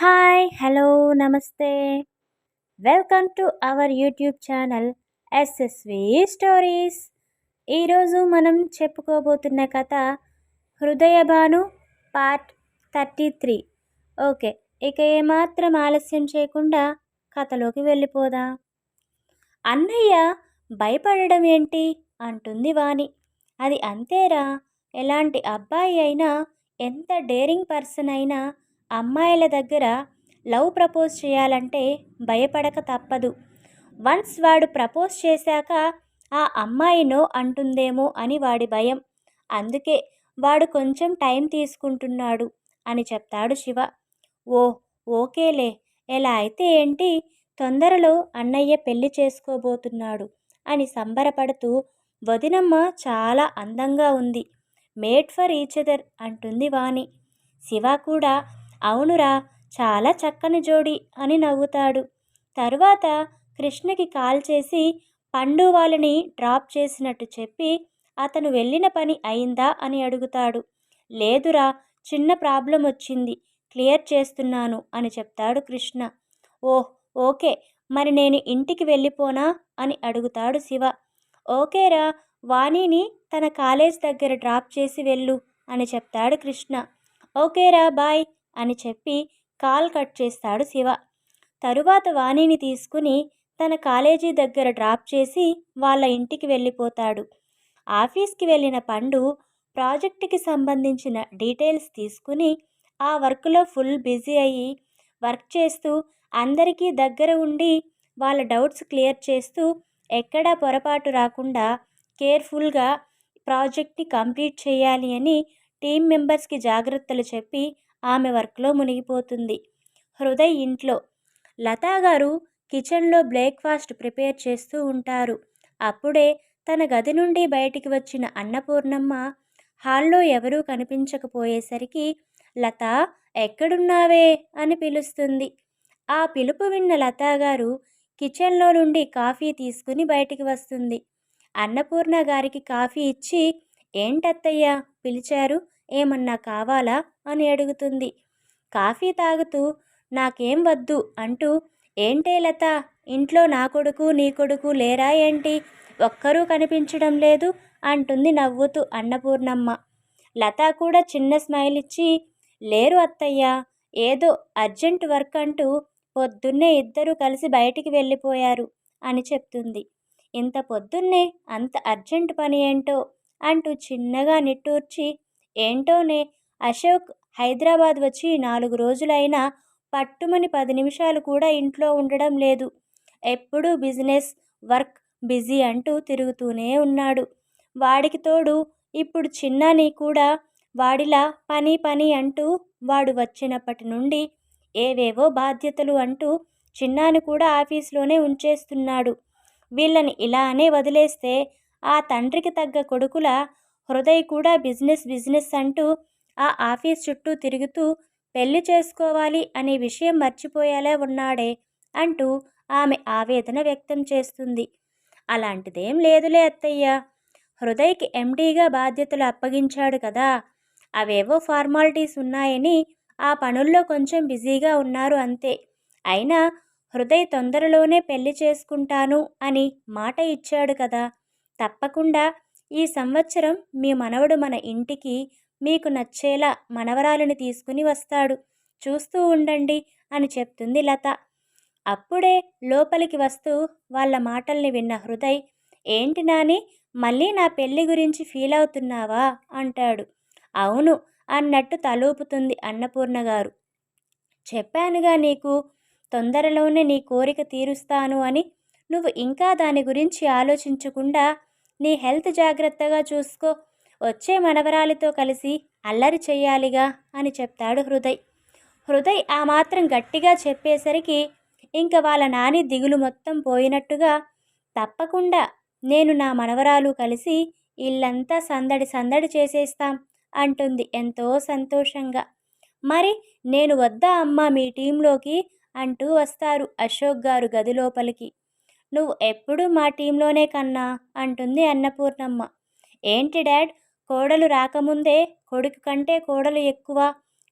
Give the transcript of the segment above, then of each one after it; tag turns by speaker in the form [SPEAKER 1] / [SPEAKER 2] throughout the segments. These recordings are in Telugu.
[SPEAKER 1] హాయ్ హలో నమస్తే welcome to our YouTube channel SSV stories. ఈరోజు మనం చెప్పుకోబోతున్న కథ హృదయభాను పార్ట్ 33. ఓకే, ఇక ఏమాత్రం ఆలస్యం చేయకుండా కథలోకి వెళ్ళిపోదాం. అన్నయ్య భయపడడం ఏంటి అంటుంది వాణి. అది అంతేరా, ఎలాంటి అబ్బాయి అయినా, ఎంత డేరింగ్ పర్సన్ అయినా అమ్మాయిల దగ్గర లవ్ ప్రపోజ్ చేయాలంటే భయపడక తప్పదు. వన్స్ వాడు ప్రపోజ్ చేశాక ఆ అమ్మాయి నో అంటుందేమో అని వాడి భయం. అందుకే వాడు కొంచెం టైం తీసుకుంటున్నాడు అని చెప్తాడు శివ. ఓ ఓకేలే, ఎలా అయితే ఏంటి, తొందరలో అన్నయ్య పెళ్లి చేసుకోబోతున్నాడు అని సంబరపడుతూ వదినమ్మ చాలా అందంగా ఉంది, మేడ్ ఫర్ ఈచ్ అదర్ అంటుంది వాణి. శివ కూడా అవునురా, చాలా చక్కని జోడి అని నవ్వుతాడు. తరువాత కృష్ణకి కాల్ చేసి పండు వాళ్ళని డ్రాప్ చేసినట్టు చెప్పి అతను వెళ్ళిన పని అయిందా అని అడుగుతాడు. లేదురా, చిన్న ప్రాబ్లం వచ్చింది, క్లియర్ చేస్తున్నాను అని చెప్తాడు కృష్ణ. ఓహ్ ఓకే, మరి నేను ఇంటికి వెళ్ళిపోనా అని అడుగుతాడు శివ. ఓకేరా, వాణిని తన కాలేజ్ దగ్గర డ్రాప్ చేసి వెళ్ళు అని చెప్తాడు కృష్ణ. ఓకేరా బాయ్ అని చెప్పి కాల్ కట్ చేస్తాడు శివ. తరువాత వాణిని తీసుకుని తన కాలేజీ దగ్గర డ్రాప్ చేసి వాళ్ళ ఇంటికి వెళ్ళిపోతాడు. ఆఫీస్కి వెళ్ళిన పండు ప్రాజెక్టుకి సంబంధించిన డీటెయిల్స్ తీసుకుని ఆ వర్క్లో ఫుల్ బిజీ అయ్యి వర్క్ చేస్తూ అందరికీ దగ్గర ఉండి వాళ్ళ డౌట్స్ క్లియర్ చేస్తూ ఎక్కడా పొరపాటు రాకుండా కేర్ఫుల్గా ప్రాజెక్ట్ని కంప్లీట్ చేయాలి అని టీం మెంబర్స్కి జాగ్రత్తలు చెప్పి ఆమె వర్క్లో మునిగిపోతుంది. హృదయ్ ఇంట్లో, లతా గారు కిచెన్లో బ్రేక్ఫాస్ట్ ప్రిపేర్ చేస్తూ ఉంటారు. అప్పుడే తన గది నుండి బయటికి వచ్చిన అన్నపూర్ణమ్మ హాల్లో ఎవరూ కనిపించకపోయేసరికి లతా ఎక్కడున్నావే అని పిలుస్తుంది. ఆ పిలుపు విన్న లతా గారు కిచెన్లో నుండి కాఫీ తీసుకుని బయటికి వస్తుంది. అన్నపూర్ణ గారికి కాఫీ ఇచ్చి ఏంటత్తయ్యా పిలిచారు, ఏమన్నా కావాలా అని అడుగుతుంది. కాఫీ తాగుతూ నాకేం వద్దు అంటూ ఏంటే లత, ఇంట్లో నా కొడుకు నీ కొడుకు లేరా ఏంటి, ఒక్కరూ కనిపించడం లేదు అంటుంది నవ్వుతూ అన్నపూర్ణమ్మ. లత కూడా చిన్న స్మైల్ ఇచ్చి లేరు అత్తయ్య, ఏదో అర్జెంట్ వర్క్ అంటూ పొద్దున్నే ఇద్దరూ కలిసి బయటికి వెళ్ళిపోయారు అని చెప్తుంది. ఇంత పొద్దున్నే అంత అర్జెంట్ పని ఏంటో అంటూ చిన్నగా నిట్టూర్చి ఏంటోనే, అశోక్ హైదరాబాద్ వచ్చి 4 రోజులైనా పట్టుమని 10 నిమిషాలు కూడా ఇంట్లో ఉండడం లేదు. ఎప్పుడూ బిజినెస్ వర్క్ బిజీ అంటూ తిరుగుతూనే ఉన్నాడు. వాడికి తోడు ఇప్పుడు చిన్నాని కూడా వాడిలా పని పని అంటూ వాడు వచ్చినప్పటి నుండి ఏవేవో బాధ్యతలు అంటూ చిన్నాని కూడా ఆఫీస్లోనే ఉంచేస్తున్నాడు. వీళ్ళని ఇలానే వదిలేస్తే ఆ తండ్రికి తగ్గ కొడుకుల హృదయ్ కూడా బిజినెస్ బిజినెస్ అంటూ ఆ ఆఫీస్ చుట్టూ తిరుగుతూ పెళ్లి చేసుకోవాలి అనే విషయం మర్చిపోయేలా ఉన్నాడే అంటూ ఆమె ఆవేదన వ్యక్తం చేస్తుంది. అలాంటిదేం లేదులే అత్తయ్య, హృదయ్కి ఎండీగా బాధ్యతలు అప్పగించాడు కదా, అవేవో ఫార్మాలిటీస్ ఉన్నాయని ఆ పనుల్లో కొంచెం బిజీగా ఉన్నారు అంతే. అయినా హృదయ్ తొందరలోనే పెళ్లి చేసుకుంటాను అని మాట ఇచ్చాడు కదా, తప్పకుండా ఈ సంవత్సరం మీ మనవడు మన ఇంటికి మీకు నచ్చేలా మనవరాలిని తీసుకుని వస్తాడు, చూస్తూ ఉండండి అని చెప్తుంది లత. అప్పుడే లోపలికి వస్తూ వాళ్ళ మాటల్ని విన్న హృదయ్ ఏంటి నాని, మళ్ళీ నా పెళ్లి గురించి ఫీల్ అవుతున్నావా అంటాడు. అవును అన్నట్టు తలూపుతుంది అన్నపూర్ణ గారు. చెప్పానుగా నీకు, తొందరలోనే నీ కోరిక తీరుస్తాను అని. నువ్వు ఇంకా దాని గురించి ఆలోచించకుండా నీ హెల్త్ జాగ్రత్తగా చూసుకో, వచ్చే మనవరాలితో కలిసి అల్లరి చెయ్యాలిగా అని చెప్తాడు హృదయ్. హృదయ్ ఆ మాత్రం గట్టిగా చెప్పేసరికి ఇంక వాళ్ళ నాని దిగులు మొత్తం పోయినట్టుగా తప్పకుండా నేను నా మనవరాలు కలిసి ఇల్లంతా సందడి సందడి చేసేస్తాం అంటుంది ఎంతో సంతోషంగా. మరి నేను వద్దా అమ్మా మీ టీంలోకి అంటూ వస్తారు అశోక్ గారు గది లోపలికి. నువ్వు ఎప్పుడూ మా టీంలోనే కన్నా అంటుంది అన్నపూర్ణమ్మ. ఏంటి డాడ్, కోడలు రాకముందే కొడుకు కంటే కోడలు ఎక్కువ,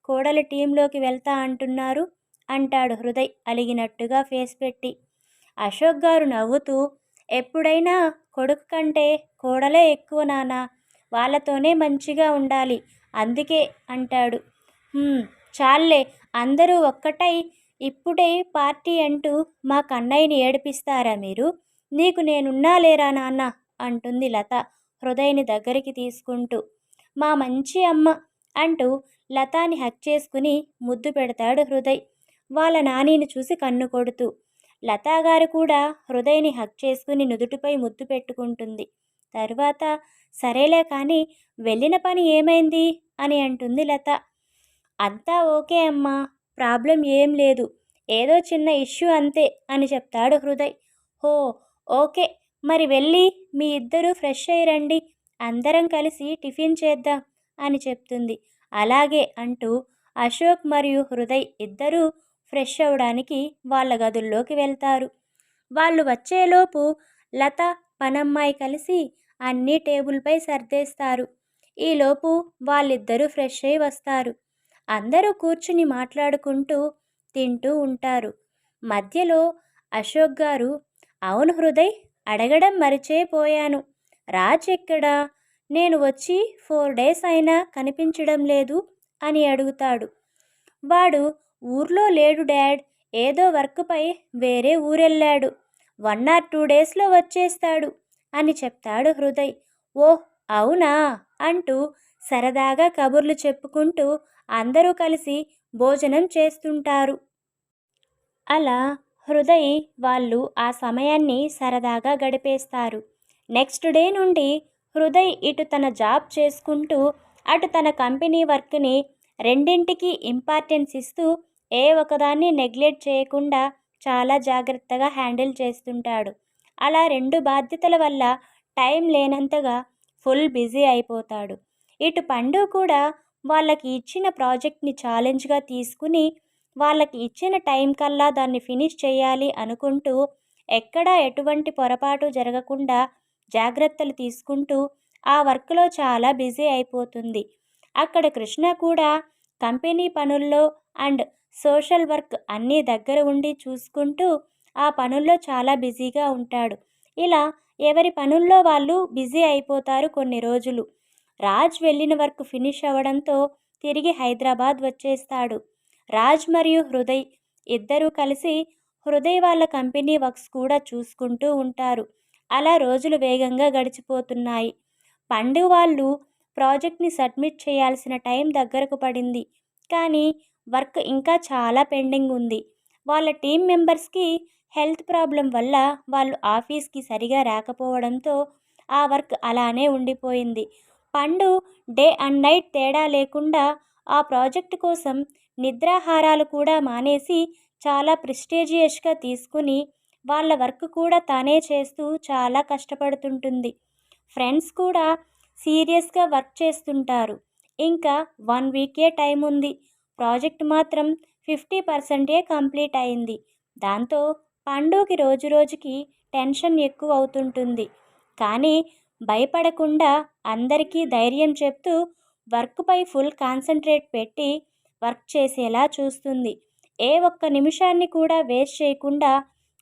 [SPEAKER 1] కోడలు టీంలోకి వెళ్తా అంటున్నారు అంటాడు హృదయ్ అలిగినట్టుగా ఫేస్ పెట్టి. అశోక్ గారు నవ్వుతూ, ఎప్పుడైనా కొడుకు కంటే కోడలే ఎక్కువ నాన్న, వాళ్ళతోనే మంచిగా ఉండాలి అందుకే అంటాడు. చాల్లే, అందరూ ఒక్కటై ఇప్పుడే పార్టీ అంటూ మా కన్నయ్యని ఏడిపిస్తారా మీరు? నీకు నేనున్నా లేరా నాన్న అంటుంది లత హృదయ్ని దగ్గరికి తీసుకుంటూ. మా మంచి అమ్మ అంటూ లతాని హక్ చేసుకుని ముద్దు పెడతాడు హృదయ్ వాళ్ళ నానిని చూసి కన్ను కొడుతూ. లతాగారు కూడా హృదయ్ని హక్ చేసుకుని నుదుటిపై ముద్దు పెట్టుకుంటుంది. తరువాత సరేలే కానీ వెళ్ళిన పని ఏమైంది అని అంటుంది లత. అంతా ఓకే అమ్మా, ప్రాబ్లం ఏం లేదు, ఏదో చిన్న ఇష్యూ అంతే అని చెప్తాడు హృదయ్. హో ఓకే, మరి వెళ్ళి మీ ఇద్దరూ ఫ్రెష్ అయ్యి రండి, అందరం కలిసి టిఫిన్ చేద్దాం అని చెప్తుంది. అలాగే అంటూ అశోక్ మరియు హృదయ్ ఇద్దరూ ఫ్రెష్ అవడానికి వాళ్ళ గదుల్లోకి వెళ్తారు. వాళ్ళు వచ్చేలోపు లత పనమ్మాయి కలిసి అన్నీ టేబుల్పై సర్దేస్తారు. ఈలోపు వాళ్ళిద్దరూ ఫ్రెష్ అయి వస్తారు. అందరూ కూర్చుని మాట్లాడుకుంటూ తింటూ ఉంటారు. మధ్యలో అశోక్ గారు, అవును హృదయ్, అడగడం మరిచేపోయాను, రాజ్ ఎక్కడా? నేను వచ్చి 4 days అయినా కనిపించడం లేదు అని అడుగుతాడు. వాడు ఊర్లో లేడు డాడ్, ఏదో వర్క్పై వేరే ఊరెళ్ళాడు, 1 or 2 daysలో వచ్చేస్తాడు అని చెప్తాడు హృదయ్. ఓహ్ అవునా అంటూ సరదాగా కబుర్లు చెప్పుకుంటూ అందరూ కలిసి భోజనం చేస్తుంటారు. అలా హృదయ్ వాళ్ళు ఆ సమయాన్ని సరదాగా గడిపేస్తారు. నెక్స్ట్ డే నుండి హృదయ్ ఇటు తన జాబ్ చేసుకుంటూ అటు తన కంపెనీ వర్క్ని రెండింటికి ఇంపార్టెన్స్ ఇస్తూ ఏ ఒకదాన్ని నెగ్లెక్ట్ చేయకుండా చాలా జాగ్రత్తగా హ్యాండిల్ చేస్తుంటాడు. అలా 2 బాధ్యతల వల్ల టైం లేనంతగా ఫుల్ బిజీ అయిపోతాడు. ఇటు పండు కూడా వాళ్ళకి ఇచ్చిన ప్రాజెక్ట్ని ఛాలెంజ్గా తీసుకుని వాళ్ళకి ఇచ్చిన టైం కల్లా దాన్ని ఫినిష్ చేయాలి అనుకుంటూ ఎక్కడా ఎటువంటి పొరపాటు జరగకుండా జాగ్రత్తలు తీసుకుంటూ ఆ వర్క్లో చాలా బిజీ అయిపోతుంది. అక్కడ కృష్ణ కూడా కంపెనీ పనుల్లో అండ్ సోషల్ వర్క్ అన్నీ దగ్గర ఉండి చూసుకుంటూ ఆ పనుల్లో చాలా బిజీగా ఉంటాడు. ఇలా ఎవరి పనుల్లో వాళ్ళు బిజీ అయిపోతారు కొన్ని రోజులు. రాజ్ వెళ్ళిన వర్క్ ఫినిష్ అవ్వడంతో తిరిగి హైదరాబాద్ వచ్చేస్తాడు. రాజ్ మరియు హృదయ్ ఇద్దరూ కలిసి హృదయ్ వాళ్ళ కంపెనీ వర్క్స్ కూడా చూసుకుంటూ ఉంటారు. అలా రోజులు వేగంగా గడిచిపోతున్నాయి. పండు వాళ్ళు ప్రాజెక్ట్ని సబ్మిట్ చేయాల్సిన టైం దగ్గరకు పడింది, కానీ వర్క్ ఇంకా చాలా పెండింగ్ ఉంది. వాళ్ళ టీం మెంబర్స్కి హెల్త్ ప్రాబ్లం వల్ల వాళ్ళు ఆఫీస్కి సరిగా రాకపోవడంతో ఆ వర్క్ అలానే ఉండిపోయింది. పండు డే అండ్ నైట్ తేడా లేకుండా ఆ ప్రాజెక్ట్ కోసం నిద్రాహారాలు కూడా మానేసి చాలా ప్రెస్టీజియస్గా తీసుకుని వాళ్ళ వర్క్ కూడా తానే చేస్తూ చాలా కష్టపడుతుంటుంది. ఫ్రెండ్స్ కూడా సీరియస్గా వర్క్ చేస్తుంటారు. ఇంకా 1 వీకే టైం ఉంది. ప్రాజెక్ట్ మాత్రం 50% కంప్లీట్ అయింది. దాంతో పండుకి రోజురోజుకి టెన్షన్ ఎక్కువ అవుతుంటుంది. కానీ భయపడకుండా అందరికీ ధైర్యం చెప్తూ వర్క్పై ఫుల్ కాన్సన్ట్రేట్ పెట్టి వర్క్ చేసేలా చూస్తుంది. ఏ ఒక్క నిమిషాన్ని కూడా వేస్ట్ చేయకుండా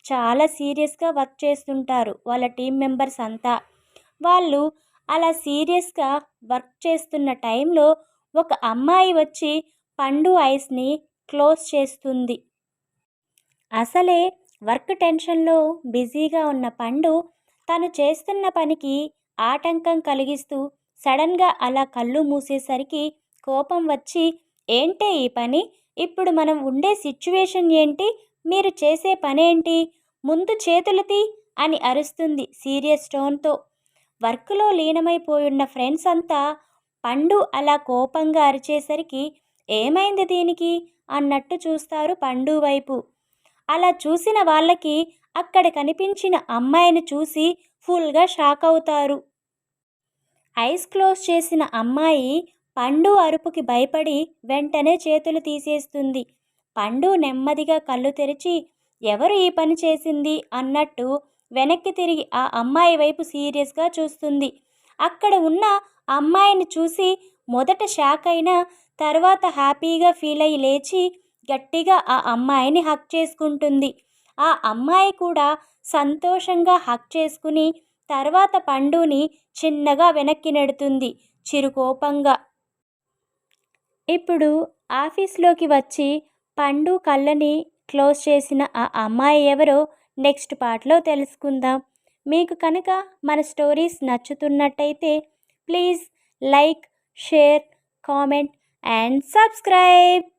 [SPEAKER 1] చాలా సీరియస్గా వర్క్ చేస్తుంటారు వాళ్ళ టీం మెంబర్స్ అంతా. వాళ్ళు అలా సీరియస్గా వర్క్ చేస్తున్న టైంలో ఒక అమ్మాయి వచ్చి పండు ఐస్ని క్లోజ్ చేస్తుంది. అసలే వర్క్ టెన్షన్లో బిజీగా ఉన్న పండు తను చేస్తున్న పనికి ఆటంకం కలిగిస్తూ సడన్గా అలా కళ్ళు మూసేసరికి కోపం వచ్చి, ఏంటే ఈ పని, ఇప్పుడు మనం ఉండే సిచ్యువేషన్ ఏంటి, మీరు చేసే పనేంటి, ముందు చేతులు తీ అని అరుస్తుంది సీరియస్ టోన్తో. వర్క్లో లీనమైపోయున్న ఫ్రెండ్స్ అంతా పండు అలా కోపంగా అరిచేసరికి ఏమైంది దీనికి అన్నట్టు చూస్తారు పండు వైపు. అలా చూసిన వాళ్ళకి అక్కడ కనిపించిన అమ్మాయిని చూసి ఫుల్గా షాక్ అవుతారు. ఐస్ క్లోజ్ చేసిన అమ్మాయి పండు అరుపుకి భయపడి వెంటనే చేతులు తీసేస్తుంది. పండు నెమ్మదిగా కళ్ళు తెరిచి ఎవరు ఈ పని చేసింది అన్నట్టు వెనక్కి తిరిగి ఆ అమ్మాయి వైపు సీరియస్గా చూస్తుంది. అక్కడ ఉన్న అమ్మాయిని చూసి మొదట షాక్ అయినా తర్వాత హ్యాపీగా ఫీల్ అయ్యి లేచి గట్టిగా ఆ అమ్మాయిని హక్ చేసుకుంటుంది. ఆ అమ్మాయి కూడా సంతోషంగా హక్ చేసుకుని తర్వాత పండుని చిన్నగా వెనక్కి నెడుతుంది చిరుకోపంగా. ఇప్పుడు ఆఫీస్లోకి వచ్చి పండు కళ్ళని క్లోజ్ చేసిన ఆ అమ్మాయి ఎవరో నెక్స్ట్ పార్ట్లో తెలుసుకుందాం. మీకు కనుక మన స్టోరీస్ నచ్చుతున్నట్టయితే please like, share, comment and subscribe.